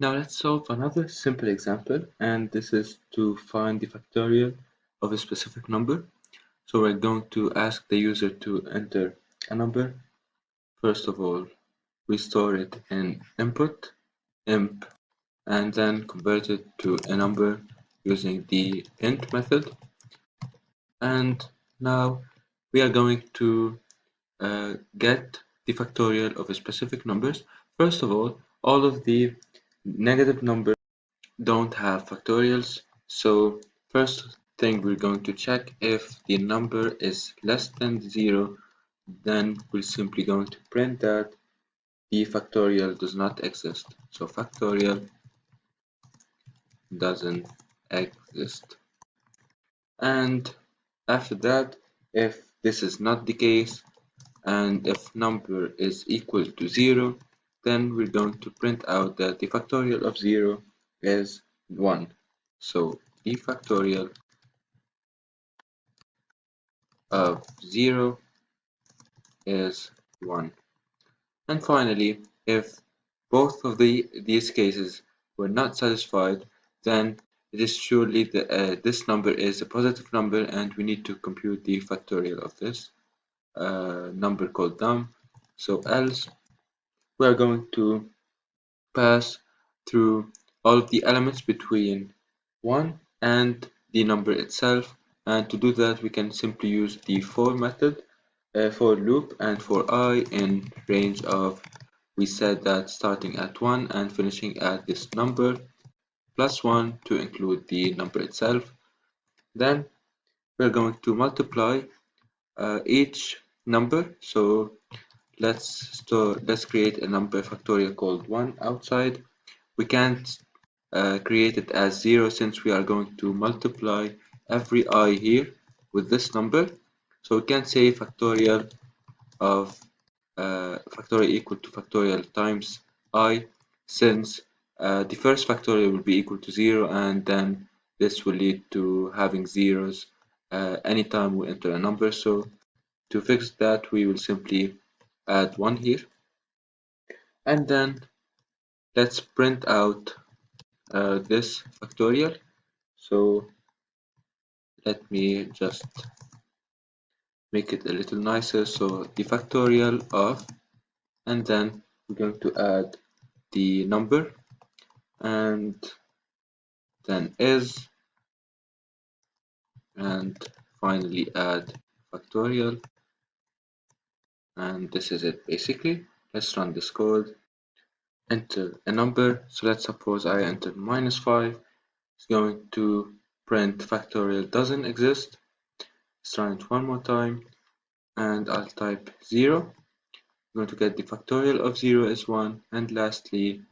Now let's solve another simple example, and this is to find the factorial of a specific number. So we're going to ask the user to enter a number. First of all, we store it in input, imp, and then convert it to a number using the int method. And now we are going to get the factorial of a specific numbers. First of all of the negative numbers don't have factorials, so first thing we're going to check if the number is less than 0, then we're simply going to print that the factorial does not exist. So factorial doesn't exist. And after that, if this is not the case, and if number is equal to 0, then we're going to print out that the factorial of 0 is 1. So the factorial of 0 is 1. And finally, if both of these cases were not satisfied, then it is surely this number is a positive number, and we need to compute the factorial of this number called num. So else we are going to pass through all of the elements between 1 and the number itself, and to do that we can simply use the for method, for loop, and for I in range of, we said that starting at 1 and finishing at this number plus 1 to include the number itself. Then we're going to multiply each number. So let's create a number factorial called 1 outside. We can't create it as 0 since we are going to multiply every I here with this number. So we can say factorial of factorial equal to factorial times I, since the first factorial will be equal to 0, and then this will lead to having zeros anytime we enter a number. So to fix that, we will simply add 1 here, and then let's print out this factorial. So let me just make it a little nicer. So the factorial of, and then we're going to add the number, and then is, and finally add factorial, and this is it basically. Let's run this code, enter a number. So let's suppose I entered -5. It's going to print factorial doesn't exist. Let's run it one more time, and I'll type 0. I'm going to get the factorial of 0 is 1, and lastly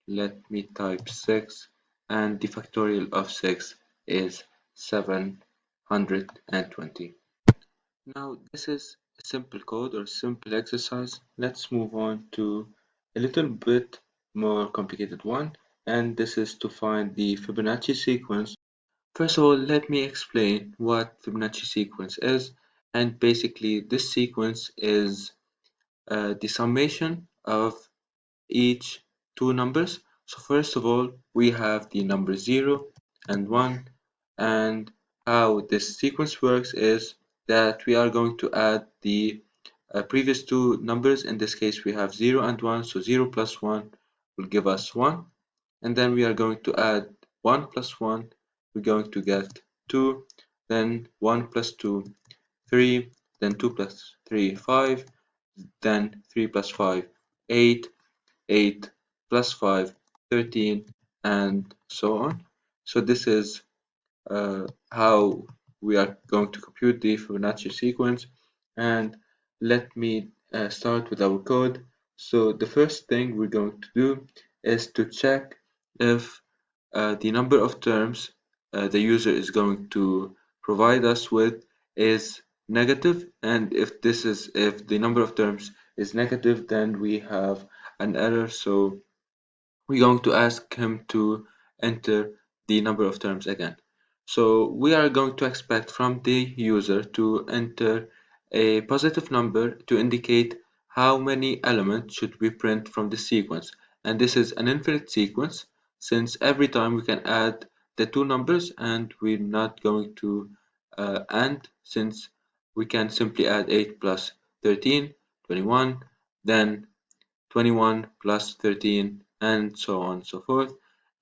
let me type 6, and the factorial of 6 is 720. Now this is a simple code or simple exercise. Let's move on to a little bit more complicated one, and this is to find the Fibonacci sequence. First of all, let me explain what Fibonacci sequence is, and basically this sequence is the summation of each two numbers. So first of all, we have the number 0 and 1, and how this sequence works is that we are going to add the previous two numbers. In this case, we have 0 and 1, so 0 plus 1 will give us 1, and then we are going to add 1 plus 1, we're going to get 2, then 1 plus 2, 3, then 2 plus 3, 5, then 3 plus 5, 8, 8 plus 5, 13, and so on. So this is how we are going to compute the Fibonacci sequence. And let me start with our code. So the first thing we're going to do is to check if the number of terms the user is going to provide us with is negative, and if the number of terms is negative, then we have an error. So we're going to ask him to enter the number of terms again. So we are going to expect from the user to enter a positive number to indicate how many elements should we print from the sequence, and this is an infinite sequence since every time we can add the two numbers and we're not going to AND since we can simply add 8 plus 13, 21, then 21 plus 13 and so on and so forth,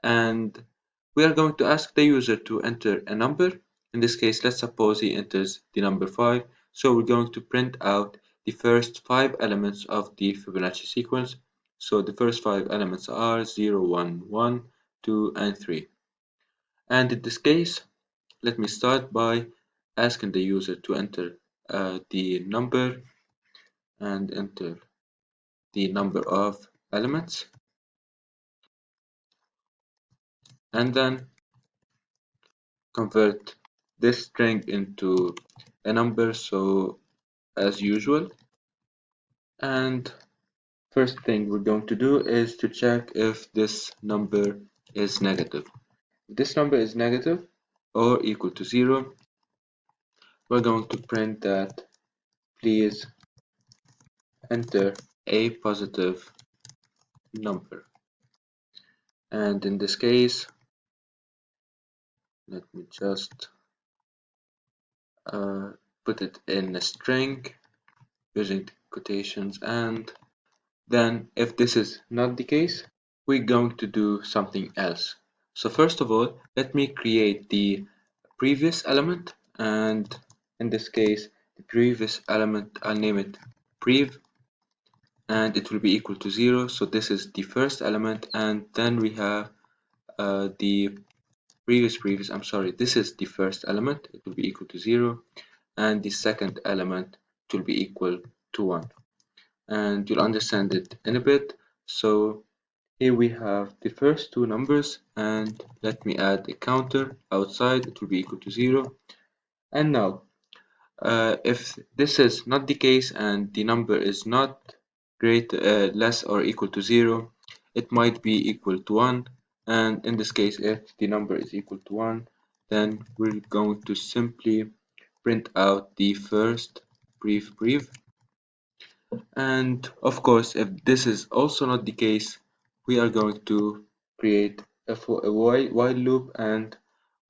and we are going to ask the user to enter a number. In this case, let's suppose he enters the number 5, so we're going to print out the first 5 elements of the Fibonacci sequence. So the first 5 elements are 0, 1, 1, 2, and 3. And in this case, let me start by asking the user to enter the number and enter the number of elements, and then convert this string into a number, so as usual. And first thing we're going to do is to check if this number is negative. If this number is negative or equal to 0, we're going to print that please enter a positive number. And in this case, let me just put it in a string using quotations, and then if this is not the case, we're going to do something else. So first of all, let me create the previous element, and in this case, the previous element, I'll name it prev, and it will be equal to 0. So this is the first element, and then we have the previous, I'm sorry, this is the first element, it will be equal to 0, and the second element it will be equal to 1. And you'll understand it in a bit. So here we have the first two numbers, and let me add a counter outside, it will be equal to 0. And now, if this is not the case and the number is not less or equal to 0, it might be equal to 1. And in this case, if the number is equal to 1, then we're going to simply print out the first brief. And of course, if this is also not the case, we are going to create a while loop and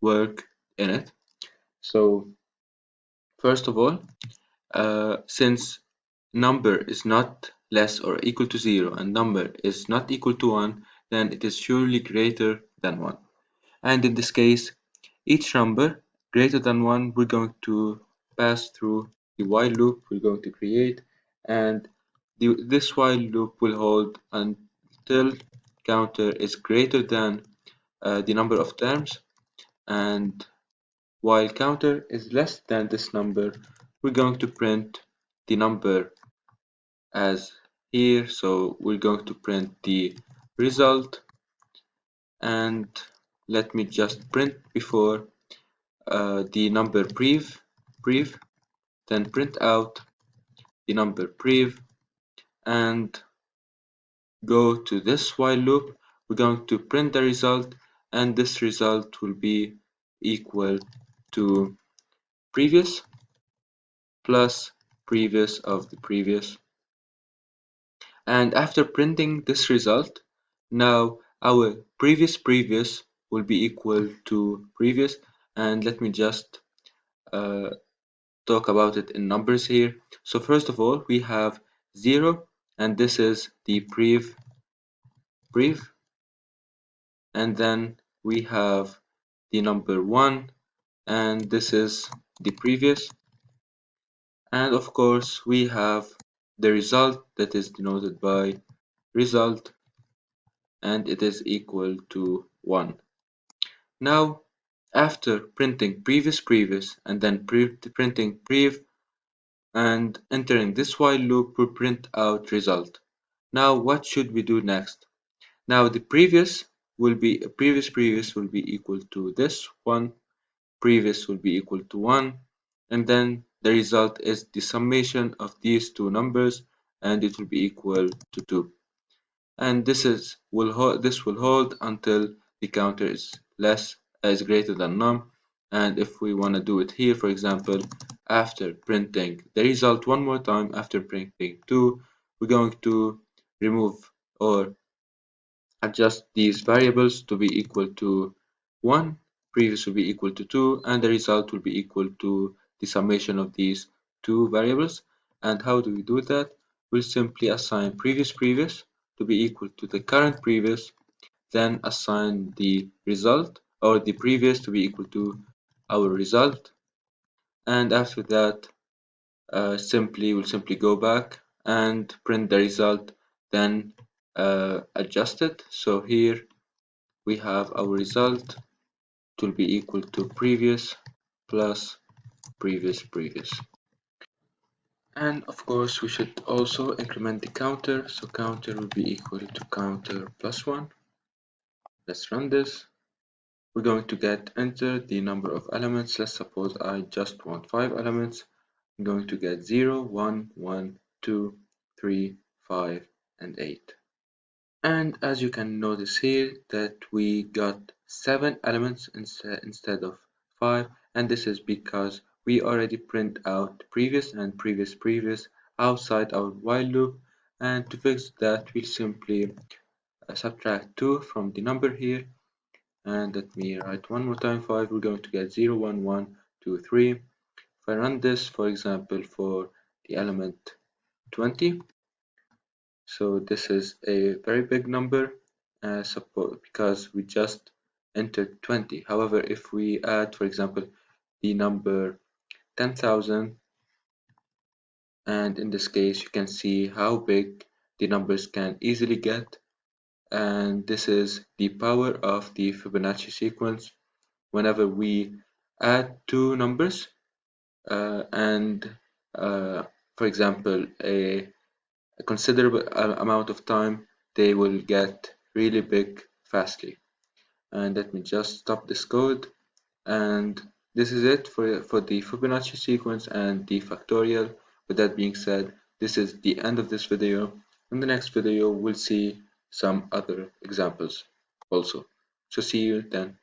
work in it. So first of all, since number is not less or equal to 0 and number is not equal to 1, then it is surely greater than 1. And in this case, each number greater than 1, we're going to pass through the while loop we're going to create, and this while loop will hold until counter is greater than the number of terms, and while counter is less than this number, we're going to print the number as here. So we're going to print the result, and let me just print before the number prev, then print out the number prev, and go to this while loop. We're going to print the result, and this result will be equal to previous plus previous of the previous. And after printing this result, now our previous will be equal to previous. And let me just talk about it in numbers here. So first of all, we have 0, and this is the prev, and then we have the number 1, and this is the previous, and of course we have the result that is denoted by result, and it is equal to 1. Now, after printing previous and then printing prev and entering this while loop, we print out result. Now what should we do next? Now the previous will be equal to this one, previous will be equal to 1, and then the result is the summation of these two numbers, and it will be equal to 2. And this will hold until the counter is greater than none. And if we want to do it here, for example, after printing the result one more time, after printing 2, we're going to remove or adjust these variables to be equal to 1, previous will be equal to 2, and the result will be equal to the summation of these two variables. And how do we do that? We'll simply assign previous to be equal to the current previous, then assign the result or the previous to be equal to our result, and after that we'll simply go back and print the result, then adjust it. So here we have our result. It will be equal to previous plus previous. And of course we should also increment the counter, so counter will be equal to counter plus 1. Let's run this. We're going to get enter the number of elements. Let's suppose I just want 5 elements. I'm going to get 0, 1, 1, 2, 3, 5, and 8. And as you can notice here that we got 7 elements instead of 5, and this is because we already print out previous and previous outside our while loop. And to fix that, we'll simply subtract 2 from the number here, and let me write one more time 5. We're going to get 0, 1, 1, 2, 3. If I run this, for example, for the element 20, so this is a very big number, because we just entered 20. However, if we add, for example, the number 10,000, and in this case you can see how big the numbers can easily get, and this is the power of the Fibonacci sequence. Whenever we add two numbers and for example a considerable amount of time, they will get really big fastly. And let me just stop this code, and this is it for the Fibonacci sequence and the factorial. With that being said, this is the end of this video. In the next video we'll see some other examples also. So see you then.